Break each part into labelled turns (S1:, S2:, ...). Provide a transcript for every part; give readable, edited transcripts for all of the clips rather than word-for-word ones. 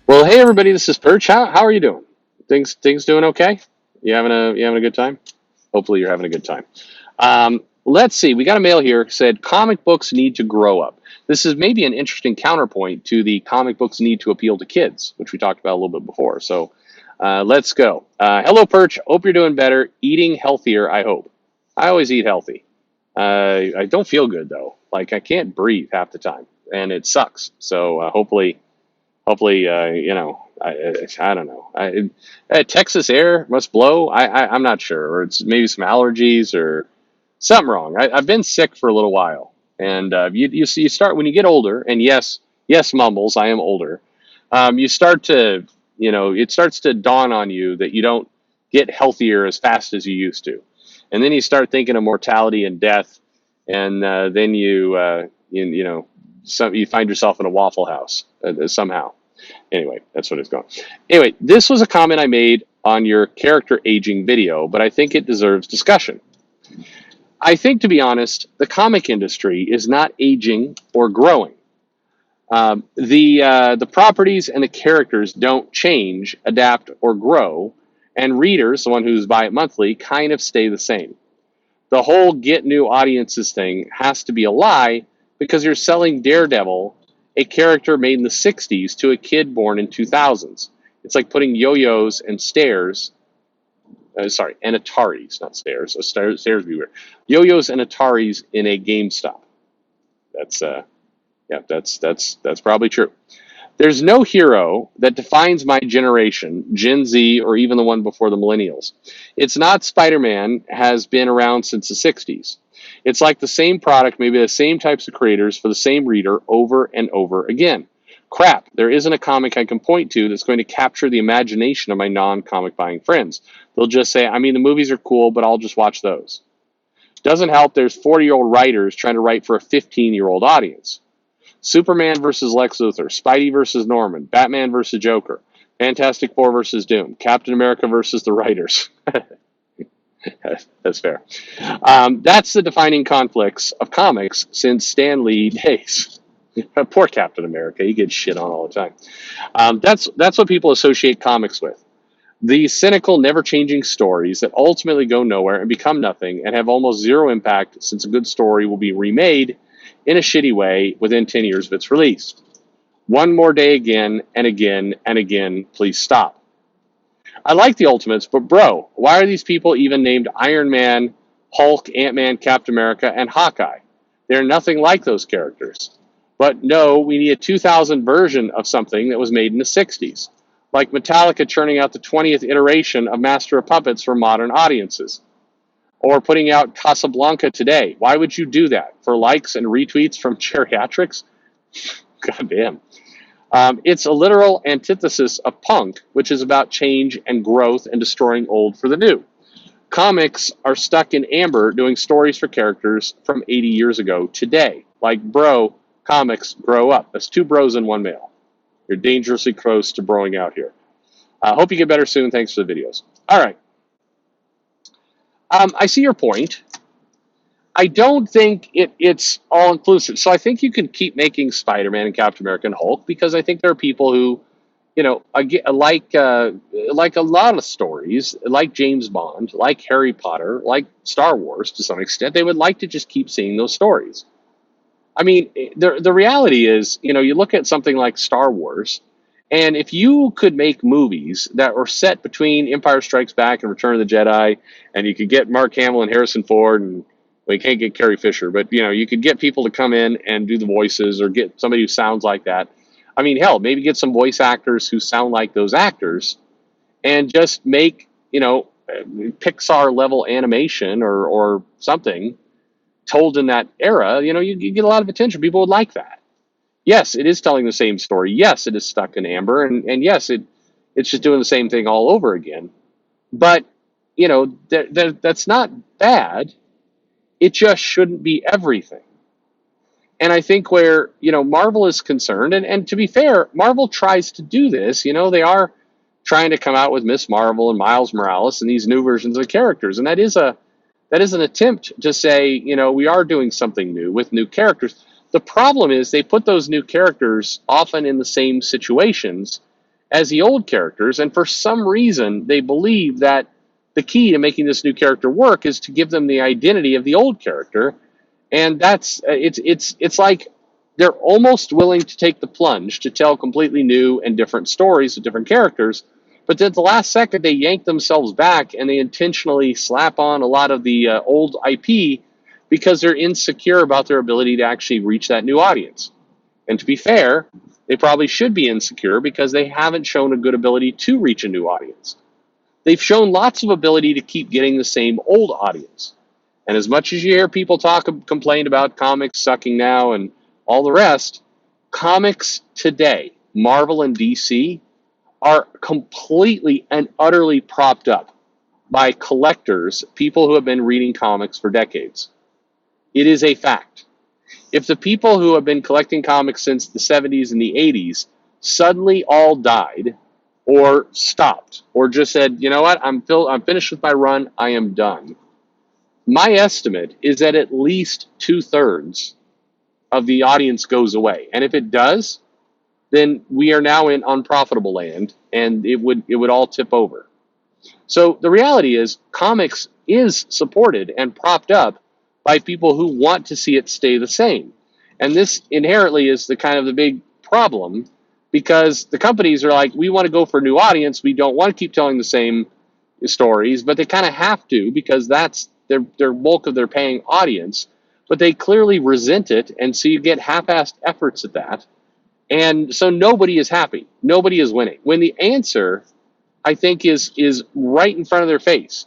S1: Well, hey everybody, this is Perch. How are you doing? Things doing okay? You having a good time? Hopefully you're having a good time. Let's see. We got a mail here said comic books need to grow up. This is maybe an interesting counterpoint to the comic books need to appeal to kids, which we talked about a little bit before. So let's go. Hello Perch. Hope you're doing better. Eating healthier. I hope. I always eat healthy. I don't feel good though. Like I can't breathe half the time, and it sucks. So hopefully, I don't know. Texas air must blow. I'm not sure, or it's maybe some allergies or something wrong. I've been sick for a little while, and you see, you start when you get older, and yes, mumbles. I am older. You start to, it starts to dawn on you that you don't get healthier as fast as you used to, and then you start thinking of mortality and death, and then you find yourself in a Waffle House somehow. Anyway, that's what it's going. Anyway, this was a comment I made on your character aging video, but I think it deserves discussion. I think, to be honest, the comic industry is not aging or growing. The properties and the characters don't change, adapt, or grow, and readers, the one who's buy it monthly, kind of stay the same. The whole get new audiences thing has to be a lie because you're selling Daredevil, a character made in the 60s, to a kid born in 2000s. It's like putting yo-yos and and Ataris, not stairs. Stairs be weird. Yo-yos and Ataris in a GameStop. That's that's probably true. There's no hero that defines my generation, Gen Z, or even the one before the millennials. It's not Spider-Man has been around since the 60s. It's like the same product, maybe the same types of creators for the same reader over and over again. Crap, there isn't a comic I can point to that's going to capture the imagination of my non-comic buying friends. They'll just say, I mean, the movies are cool, but I'll just watch those. Doesn't help there's 40-year-old writers trying to write for a 15-year-old audience. Superman versus Lex Luthor, Spidey versus Norman, Batman versus Joker, Fantastic Four versus Doom, Captain America versus the writers. That's fair. That's the defining conflicts of comics since Stan Lee days. Poor Captain America, he gets shit on all the time. That's what people associate comics with. These cynical, never-changing stories that ultimately go nowhere and become nothing and have almost zero impact since a good story will be remade in a shitty way within 10 years of its release. One more day again and again and again, please stop. I like the Ultimates, but bro, why are these people even named Iron Man, Hulk, Ant-Man, Captain America, and Hawkeye? They're nothing like those characters. But no, we need a 2000 version of something that was made in the 60s. Like Metallica churning out the 20th iteration of Master of Puppets for modern audiences. Or putting out Casablanca today. Why would you do that? For likes and retweets from geriatrics? God damn. It's a literal antithesis of punk, which is about change and growth and destroying old for the new. Comics are stuck in amber doing stories for characters from 80 years ago today. Like, bro, comics grow up. That's two bros in one male. You're dangerously close to broing out here. Hope you get better soon. Thanks for the videos. All right. I see your point. I don't think it's all inclusive. So I think you can keep making Spider-Man and Captain America and Hulk because I think there are people who, like a lot of stories, like James Bond, like Harry Potter, like Star Wars to some extent, they would like to just keep seeing those stories. I mean, the reality is, you look at something like Star Wars, and if you could make movies that were set between Empire Strikes Back and Return of the Jedi, and you could get Mark Hamill and Harrison Ford, and well, you can't get Carrie Fisher, but you could get people to come in and do the voices, or get somebody who sounds like that. I mean, hell, maybe get some voice actors who sound like those actors, and just make Pixar level animation or something told in that era. You get a lot of attention. People would like that. Yes, it is telling the same story. Yes, it is stuck in amber, and yes, it's just doing the same thing all over again. But that's not bad. It just shouldn't be everything. And I think where Marvel is concerned, and to be fair, Marvel tries to do this. They are trying to come out with Miss Marvel and Miles Morales and these new versions of characters, and that is an attempt to say we are doing something new with new characters. The problem is they put those new characters often in the same situations, as the old characters. And for some reason, they believe that the key to making this new character work is to give them the identity of the old character. And that's it's like they're almost willing to take the plunge to tell completely new and different stories with different characters, but then at the last second they yank themselves back and they intentionally slap on a lot of the old IP because they're insecure about their ability to actually reach that new audience. And to be fair, they probably should be insecure because they haven't shown a good ability to reach a new audience. They've shown lots of ability to keep getting the same old audience. And as much as you hear people complain about comics sucking now and all the rest, comics today, Marvel and DC, are completely and utterly propped up by collectors, people who have been reading comics for decades. It is a fact. If the people who have been collecting comics since the 70s and the 80s suddenly all died or stopped or just said, you know what, I'm finished with my run, I am done. My estimate is that at least 2/3 of the audience goes away. And if it does, then we are now in unprofitable land and it would all tip over. So the reality is comics is supported and propped up by people who want to see it stay the same. And this inherently is the kind of the big problem because the companies are like, we want to go for a new audience. We don't want to keep telling the same stories, but they kind of have to because that's their bulk of their paying audience. But they clearly resent it, and so you get half-assed efforts at that. And so nobody is happy. Nobody is winning. When the answer, I think, is right in front of their face.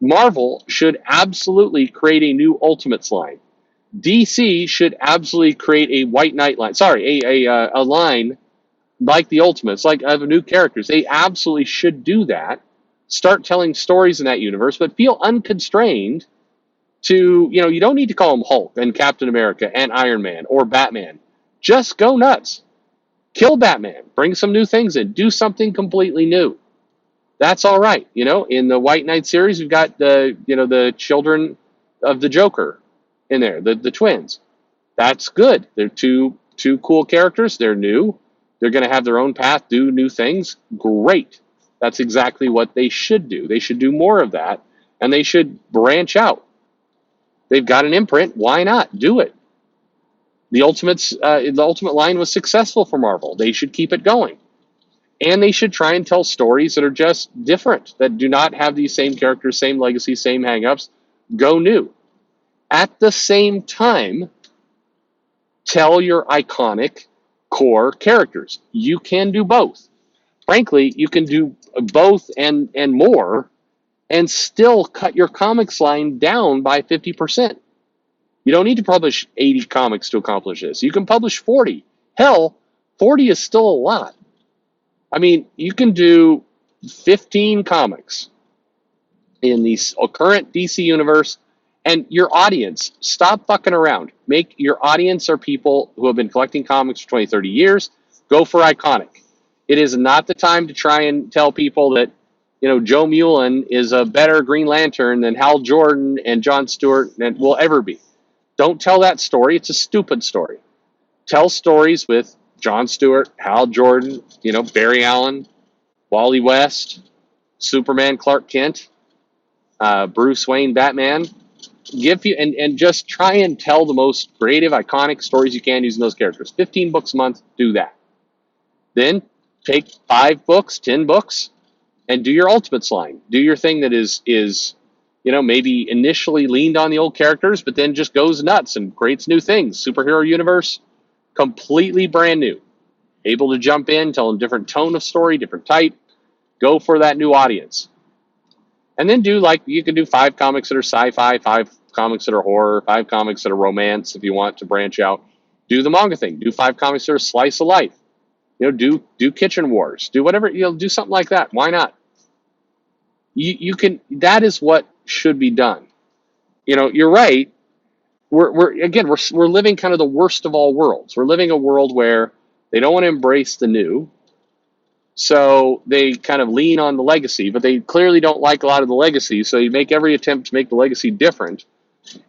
S1: Marvel should absolutely create a new Ultimates line. DC should absolutely create a White Knight line. Sorry, a line like the Ultimates, like of new characters. They absolutely should do that. Start telling stories in that universe, but feel unconstrained to, you don't need to call them Hulk and Captain America and Iron Man or Batman. Just go nuts. Kill Batman. Bring some new things in. Do something completely new. That's all right. In the White Knight series, we've got the children of the Joker in there, the twins. That's good. They're two cool characters. They're new. They're going to have their own path, do new things. Great. That's exactly what they should do. They should do more of that, and they should branch out. They've got an imprint. Why not? Do it. The Ultimate line was successful for Marvel. They should keep it going. And they should try and tell stories that are just different, that do not have these same characters, same legacy, same hang-ups. Go new. At the same time, tell your iconic core characters. You can do both. Frankly, you can do both and more and still cut your comics line down by 50%. You don't need to publish 80 comics to accomplish this. You can publish 40. Hell, 40 is still a lot. I mean, you can do 15 comics in the current DC universe, and your audience, stop fucking around. Make your audience are people who have been collecting comics for 20, 30 years. Go for iconic. It is not the time to try and tell people that, Joe Mullen is a better Green Lantern than Hal Jordan and John Stewart will ever be. Don't tell that story. It's a stupid story. Tell stories with John Stewart, Hal Jordan, Barry Allen, Wally West, Superman, Clark Kent, Bruce Wayne, Batman. And just try and tell the most creative, iconic stories you can using those characters. 15 books a month, do that. Then take 5 books, 10 books, and do your Ultimates line. Do your thing that is maybe initially leaned on the old characters, but then just goes nuts and creates new things. Superhero universe, completely brand new. Able to jump in, tell a different tone of story, different type. Go for that new audience. And then you can do 5 comics that are sci-fi, 5 comics that are horror, 5 comics that are romance if you want to branch out. Do the manga thing. Do 5 comics that are slice of life. Do Kitchen Wars. Do whatever, do something like that. Why not? You can, that is what should be done. You're right. We're living kind of the worst of all worlds. We're living a world where they don't want to embrace the new. So they kind of lean on the legacy, but they clearly don't like a lot of the legacy. So you make every attempt to make the legacy different.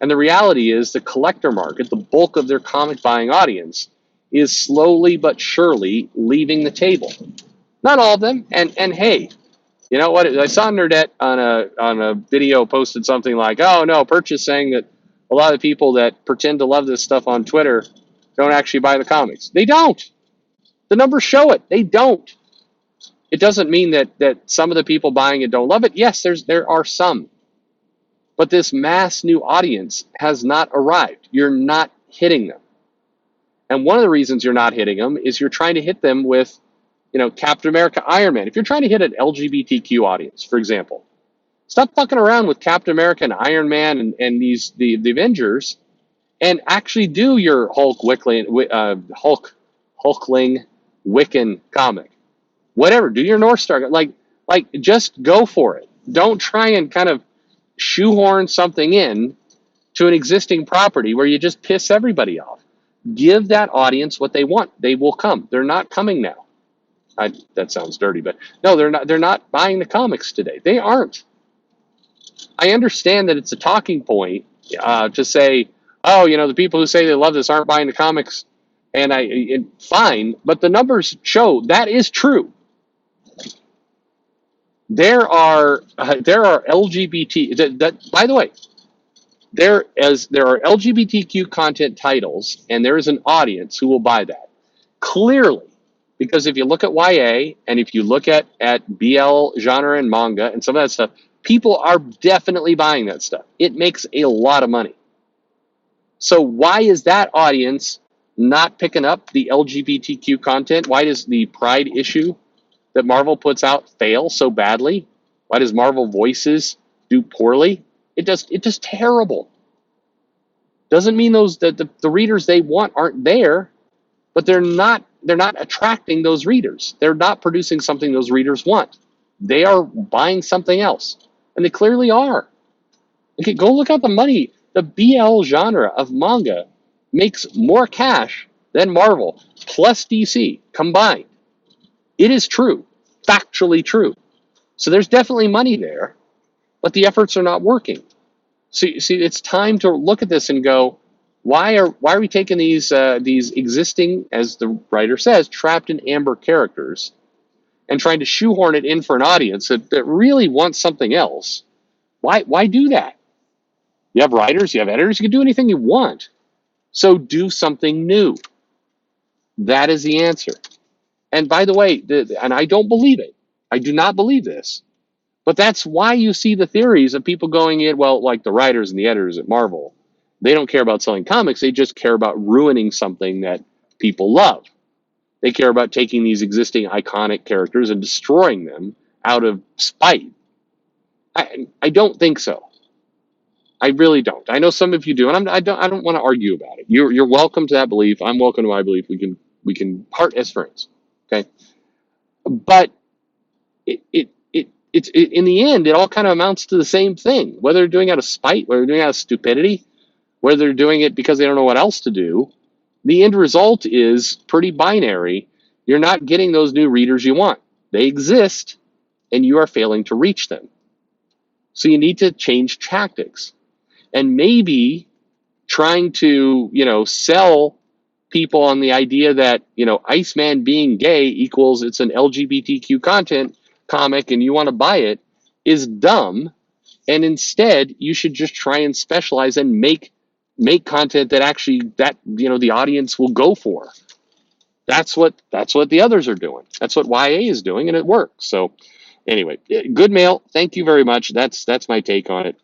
S1: And the reality is the collector market, the bulk of their comic buying audience, is slowly but surely leaving the table. Not all of them. And hey, you know what? I saw Nerdette on a video posted something like, "Oh no, Perch is saying that a lot of people that pretend to love this stuff on Twitter don't actually buy the comics." They don't. The numbers show it. They don't. It doesn't mean that some of the people buying it don't love it. Yes, there are some, but this mass new audience has not arrived. You're not hitting them, and one of the reasons you're not hitting them is you're trying to hit them with, Captain America, Iron Man. If you're trying to hit an LGBTQ audience, for example, stop fucking around with Captain America and Iron Man and the Avengers, and actually do your Hulkling Wiccan comic. Whatever, do your North Star. Like just go for it. Don't try and kind of shoehorn something in to an existing property where you just piss everybody off. Give that audience what they want. They will come. They're not coming now. That sounds dirty, but no, they're not. They're not buying the comics today. They aren't. I understand that it's a talking point to say, oh, the people who say they love this aren't buying the comics, and fine, but the numbers show that is true. There are LGBT. By the way, there are LGBTQ content titles, and there is an audience who will buy that clearly. Because if you look at YA and if you look at BL genre and manga and some of that stuff, people are definitely buying that stuff. It makes a lot of money. So why is that audience not picking up the LGBTQ content? Why does the Pride issue that Marvel puts out fail so badly? Why does Marvel Voices do poorly? It does terrible. Doesn't mean the readers they want aren't there, but they're not attracting those readers. They're not producing something those readers want. They are buying something else. And they clearly are. Okay, go look at the money. The BL genre of manga makes more cash than Marvel plus DC combined. It is true. Factually true. So there's definitely money there, but the efforts are not working. So it's time to look at this and go, why are we taking these existing, as the writer says, trapped in amber characters and trying to shoehorn it in for an audience that really wants something else? Why do that? You have writers, you have editors, you can do anything you want. So do something new. That is the answer. And by the way, and I don't believe it. I do not believe this. But that's why you see the theories of people going in, well, like the writers and the editors at Marvel. They don't care about selling comics. They just care about ruining something that people love. They care about taking these existing iconic characters and destroying them out of spite. I don't think so. I really don't. I know some of you do, and I don't want to argue about it. You're welcome to that belief. I'm welcome to my belief. We can part as friends, okay? But it's in the end, it all kind of amounts to the same thing. Whether they're doing it out of spite, whether they're doing it out of stupidity, whether they're doing it because they don't know what else to do, the end result is pretty binary. You're not getting those new readers you want. They exist, and you are failing to reach them. So you need to change tactics. And maybe trying to, sell people on the idea that, Iceman being gay equals it's an LGBTQ content comic and you want to buy it is dumb. And instead, you should just try and specialize and make content that actually the audience will go for. That's what the others are doing. That's what YA is doing, and it works. So anyway, good mail. Thank you very much. That's my take on it.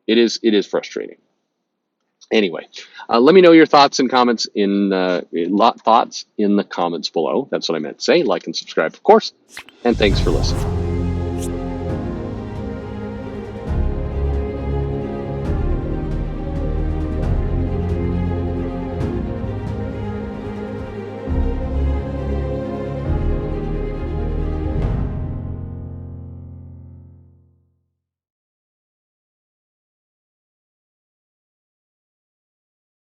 S1: It is frustrating. Anyway, let me know your thoughts and comments in the comments below. That's what I meant to say. Like and subscribe, of course. And thanks for listening.